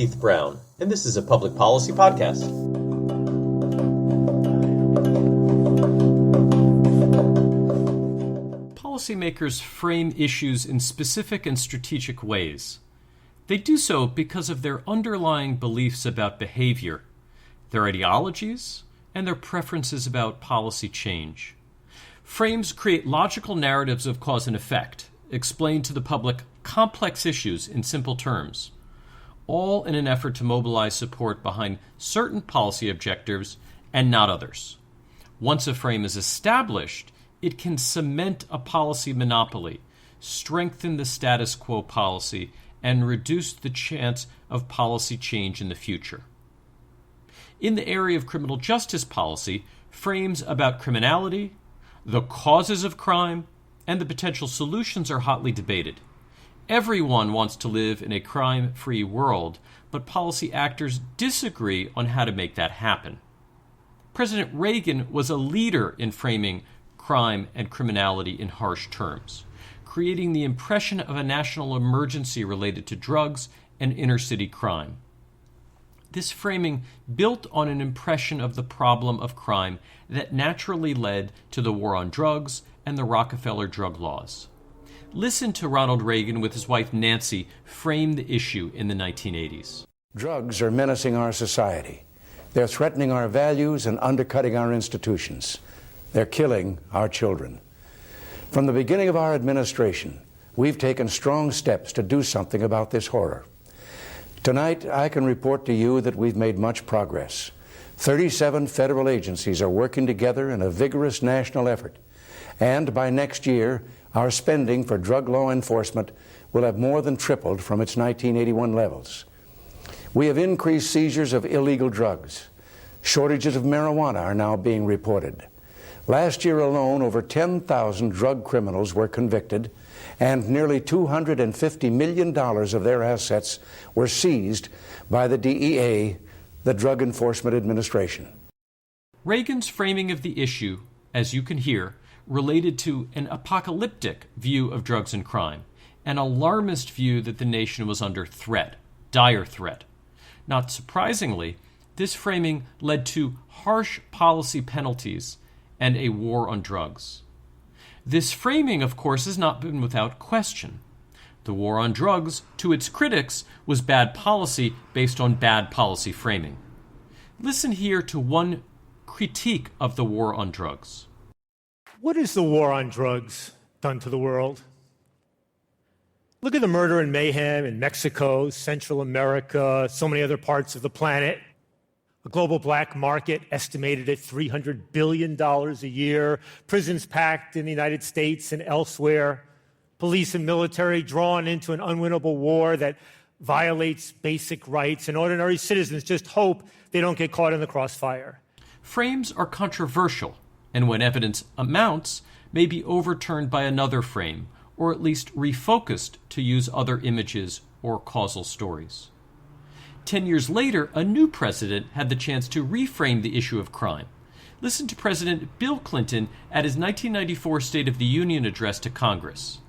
Keith Brown, and this is a Public Policy Podcast. Policymakers frame issues in specific and strategic ways. They do so because of their underlying beliefs about behavior, their ideologies, and their preferences about policy change. Frames create logical narratives of cause and effect, explain to the public complex issues in simple terms, all in an effort to mobilize support behind certain policy objectives and not others. Once a frame is established, it can cement a policy monopoly, strengthen the status quo policy, and reduce the chance of policy change in the future. In the area of criminal justice policy, frames about criminality, the causes of crime, and the potential solutions are hotly debated. Everyone wants to live in a crime-free world, but policy actors disagree on how to make that happen. President Reagan was a leader in framing crime and criminality in harsh terms, creating the impression of a national emergency related to drugs and inner-city crime. This framing built on an impression of the problem of crime that naturally led to the war on drugs and the Rockefeller drug laws. Listen to Ronald Reagan with his wife Nancy frame the issue in the 1980s. Drugs are menacing our society. They're threatening our values and undercutting our institutions. They're killing our children. From the beginning of our administration, we've taken strong steps to do something about this horror. Tonight, I can report to you that we've made much progress. 37 federal agencies are working together in a vigorous national effort. And by next year, our spending for drug law enforcement will have more than tripled from its 1981 levels. We have increased seizures of illegal drugs. Shortages of marijuana are now being reported. Last year alone, over 10,000 drug criminals were convicted, and nearly $250 million of their assets were seized by the DEA, the Drug Enforcement Administration. Reagan's framing of the issue, as you can hear, related to an apocalyptic view of drugs and crime, an alarmist view that the nation was under threat, dire threat. Not surprisingly, this framing led to harsh policy penalties and a war on drugs. This framing, of course, has not been without question. The war on drugs, to its critics, was bad policy based on bad policy framing. Listen here to one critique of the war on drugs. What has the war on drugs done to the world? Look at the murder and mayhem in Mexico, Central America, so many other parts of the planet. A global black market estimated at $300 billion a year. Prisons packed in the United States and elsewhere. Police and military drawn into an unwinnable war that violates basic rights, and ordinary citizens just hope they don't get caught in the crossfire. Frames are controversial, and when evidence amounts, may be overturned by another frame, or at least refocused to use other images or causal stories. 10 years later, a new president had the chance to reframe the issue of crime. Listen to President Bill Clinton at his 1994 State of the Union address to Congress.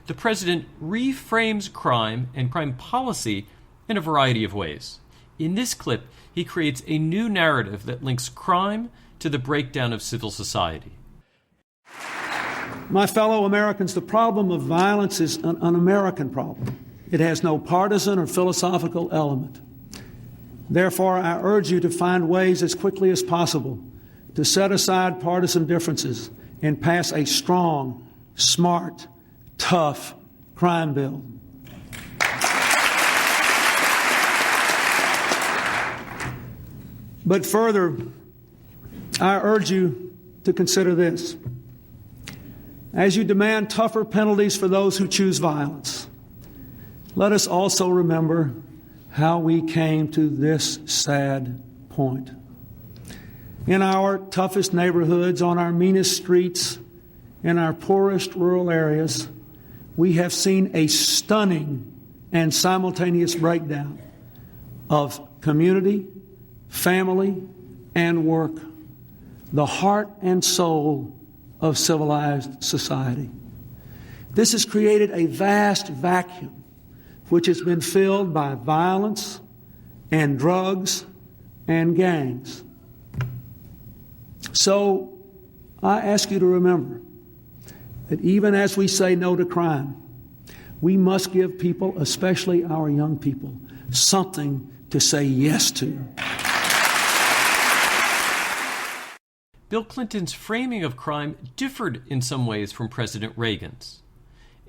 The president reframes crime and crime policy in a variety of ways. In this clip, he creates a new narrative that links crime to the breakdown of civil society. My fellow Americans, the problem of violence is an American problem. It has no partisan or philosophical element. Therefore, I urge you to find ways as quickly as possible to set aside partisan differences and pass a strong, smart, tough crime bill. But further, I urge you to consider this. As you demand tougher penalties for those who choose violence, let us also remember how we came to this sad point. In our toughest neighborhoods, on our meanest streets, in our poorest rural areas, we have seen a stunning and simultaneous breakdown of community, family, and work, the heart and soul of civilized society. This has created a vast vacuum which has been filled by violence, and drugs and gangs. So I ask you to remember that even as we say no to crime, we must give people, especially our young people, something to say yes to. Bill Clinton's framing of crime differed in some ways from President Reagan's.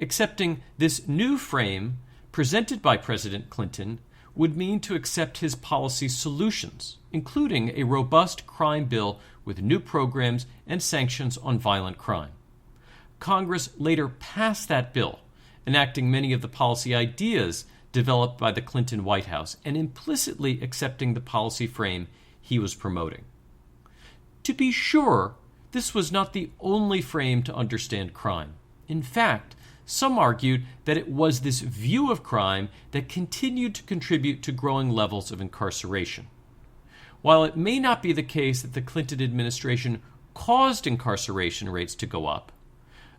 Accepting this new frame presented by President Clinton would mean to accept his policy solutions, including a robust crime bill with new programs and sanctions on violent crime. Congress later passed that bill, enacting many of the policy ideas developed by the Clinton White House and implicitly accepting the policy frame he was promoting. To be sure, this was not the only frame to understand crime. In fact, some argued that it was this view of crime that continued to contribute to growing levels of incarceration. While it may not be the case that the Clinton administration caused incarceration rates to go up,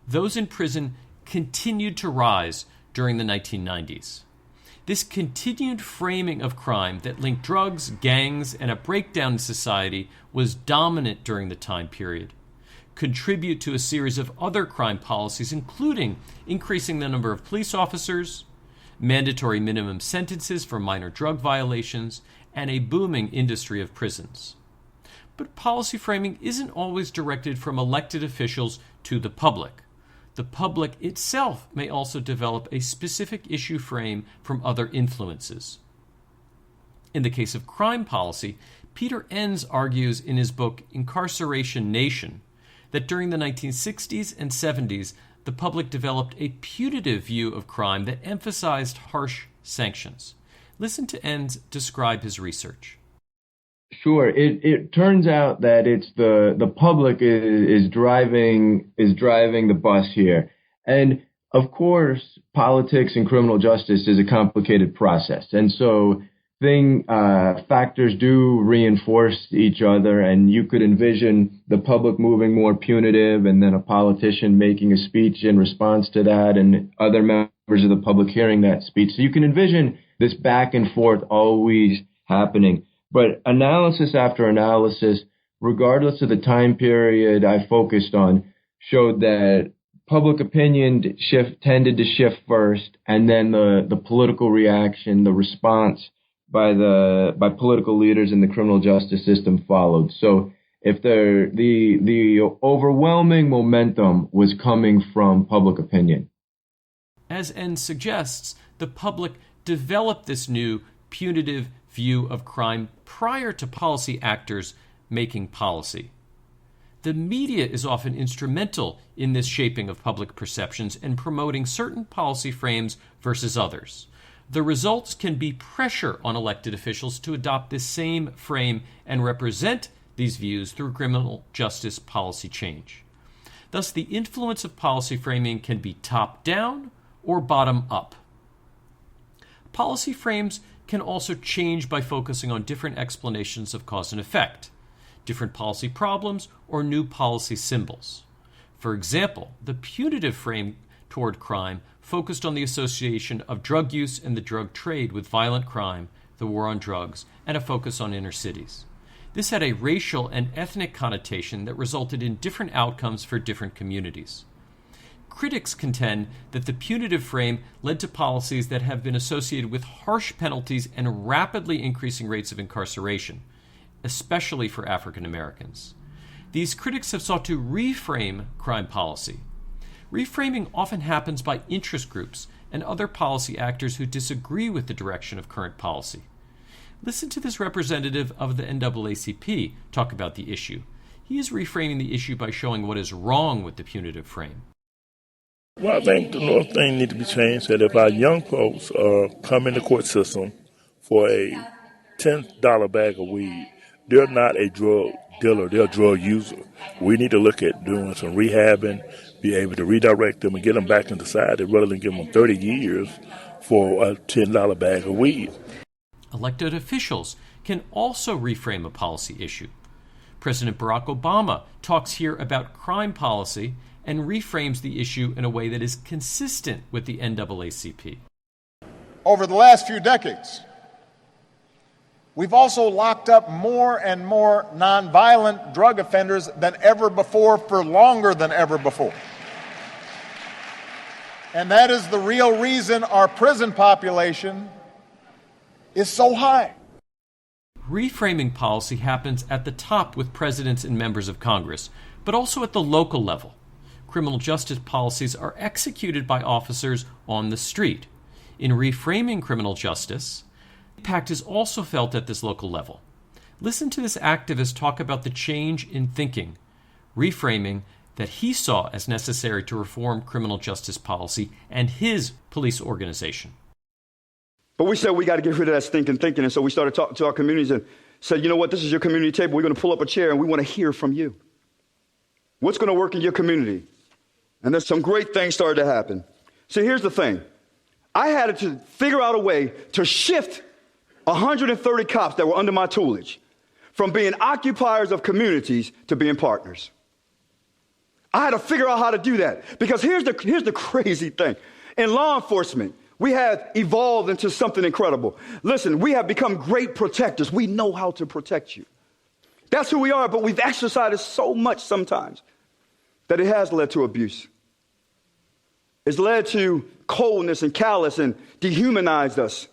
those in prison continued to rise during the 1990s. This continued framing of crime that linked drugs, gangs, and a breakdown in society was dominant during the time period, contribute to a series of other crime policies, including increasing the number of police officers, mandatory minimum sentences for minor drug violations, and a booming industry of prisons. But policy framing isn't always directed from elected officials to the public. The public itself may also develop a specific issue frame from other influences. In the case of crime policy, Peter Enns argues in his book Incarceration Nation that during the 1960s and 70s, the public developed a punitive view of crime that emphasized harsh sanctions. Listen to Enns describe his research. Sure. It turns out that it's the public is driving the bus here. And of course, politics and criminal justice is a complicated process. And so factors do reinforce each other, and you could envision the public moving more punitive and then a politician making a speech in response to that and other members of the public hearing that speech. So you can envision this back and forth always happening. But analysis after analysis, regardless of the time period I focused on, showed that public opinion tended to shift first, and then the political reaction, the response by political leaders in the criminal justice system followed. So if the overwhelming momentum was coming from public opinion. As Enns suggests, the public developed this new punitive view of crime prior to policy actors making policy. The media is often instrumental in this shaping of public perceptions and promoting certain policy frames versus others. The results can be pressure on elected officials to adopt this same frame and represent these views through criminal justice policy change. Thus, the influence of policy framing can be top-down or bottom-up. Policy frames can also change by focusing on different explanations of cause and effect, different policy problems, or new policy symbols. For example, the punitive frame toward crime focused on the association of drug use and the drug trade with violent crime, the war on drugs, and a focus on inner cities. This had a racial and ethnic connotation that resulted in different outcomes for different communities. Critics contend that the punitive frame led to policies that have been associated with harsh penalties and rapidly increasing rates of incarceration, especially for African Americans. These critics have sought to reframe crime policy. Reframing often happens by interest groups and other policy actors who disagree with the direction of current policy. Listen to this representative of the NAACP talk about the issue. He is reframing the issue by showing what is wrong with the punitive frame. Well, I think the North thing needs to be changed, that if our young folks come in the court system for a $10 bag of weed, they're not a drug dealer, they're a drug user. We need to look at doing some rehabbing, be able to redirect them and get them back in society rather than give them 30 years for a $10 bag of weed. Elected officials can also reframe a policy issue. President Barack Obama talks here about crime policy and reframes the issue in a way that is consistent with the NAACP. Over the last few decades, We've also locked up more and more nonviolent drug offenders than ever before for longer than ever before. And that is the real reason our prison population is so high. Reframing policy happens at the top with presidents and members of Congress, but also at the local level. Criminal justice policies are executed by officers on the street. In reframing criminal justice, impact is also felt at this local level. Listen to this activist talk about the change in thinking, reframing that he saw as necessary to reform criminal justice policy and his police organization. But we said we got to get rid of that stinking thinking, and so we started talking to our communities and said, you know what, this is your community table. We're going to pull up a chair and we want to hear from you. What's going to work in your community? And there's some great things started to happen. So here's the thing. I had to figure out a way to shift 130 cops that were under my tutelage from being occupiers of communities to being partners. I had to figure out how to do that, because here's the crazy thing. In law enforcement, we have evolved into something incredible. Listen, we have become great protectors. We know how to protect you. That's who we are, but we've exercised so much sometimes that it has led to abuse. It's led to coldness and callous and dehumanized us.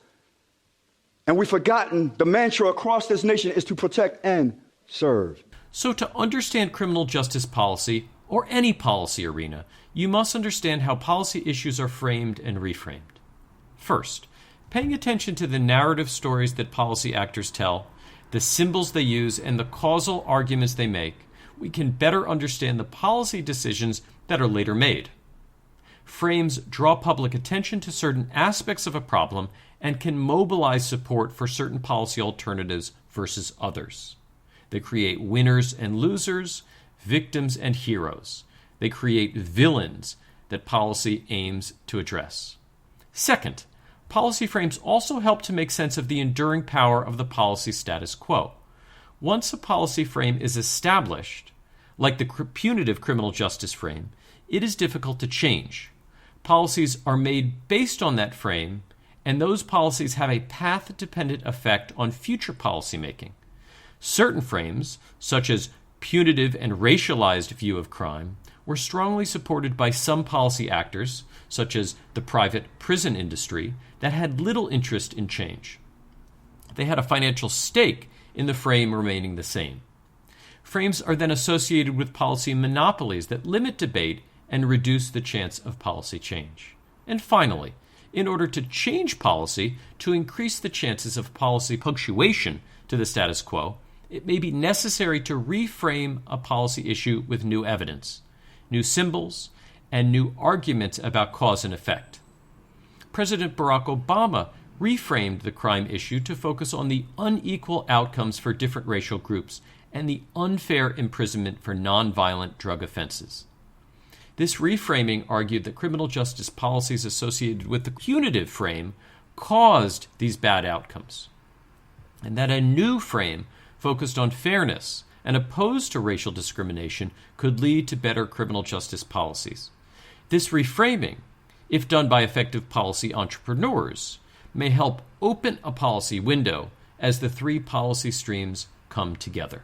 And we've forgotten the mantra across this nation is to protect and serve. So to understand criminal justice policy, or any policy arena, you must understand how policy issues are framed and reframed. First, paying attention to the narrative stories that policy actors tell, the symbols they use, and the causal arguments they make, we can better understand the policy decisions that are later made. Frames draw public attention to certain aspects of a problem and can mobilize support for certain policy alternatives versus others. They create winners and losers, victims and heroes. They create villains that policy aims to address. Second, policy frames also help to make sense of the enduring power of the policy status quo. Once a policy frame is established, like the punitive criminal justice frame, it is difficult to change. Policies are made based on that frame, and those policies have a path-dependent effect on future policymaking. Certain frames, such as punitive and racialized view of crime, were strongly supported by some policy actors, such as the private prison industry, that had little interest in change. They had a financial stake in the frame remaining the same. Frames are then associated with policy monopolies that limit debate and reduce the chance of policy change. And finally, in order to change policy to increase the chances of policy punctuation to the status quo, it may be necessary to reframe a policy issue with new evidence, new symbols, and new arguments about cause and effect. President Barack Obama reframed the crime issue to focus on the unequal outcomes for different racial groups and the unfair imprisonment for nonviolent drug offenses. This reframing argued that criminal justice policies associated with the punitive frame caused these bad outcomes, and that a new frame focused on fairness and opposed to racial discrimination could lead to better criminal justice policies. This reframing, if done by effective policy entrepreneurs, may help open a policy window as the three policy streams come together.